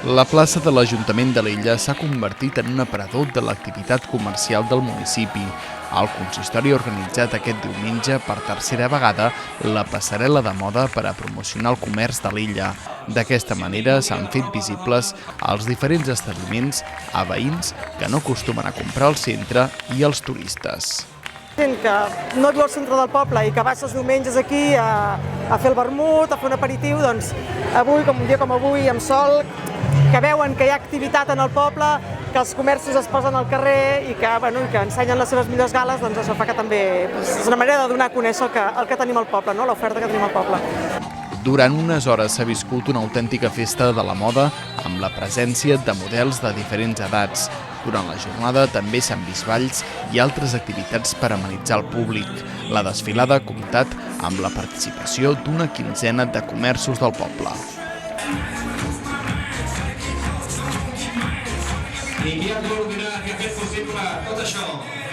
La plaça de l'Ajuntament de l'Illa s'ha convertit en un aparador de l'activitat comercial del municipi. El consistori ha organitzat aquest diumenge per tercera vegada la passarel·la de moda per a promocionar el comerç de l'illa. D'aquesta manera s'han fet visibles els diferents establiments a veïns que no acostumen a comprar al centre i als turistes. Gent que no viu al centre del poble i que baixa els diumenges aquí a fer el vermut, a fer un aperitiu, doncs avui, com un dia com avui, amb sol, que veuen que hi ha activitat en el poble, que els comerços es posen al carrer i que ensenyen les seves millors gales, doncs això fa que també és una manera de donar a conèixer el que tenim al poble, l'oferta que tenim al poble. Durant unes hores s'ha viscut una autèntica festa de la moda amb la presència de models de diferents edats. Durant la jornada també s'han vist balls i altres activitats per amenitzar el públic. La desfilada ha comptat amb la participació d'una quinzena de comerços del poble. I qui ha col·laborat i ha fet possible tot això?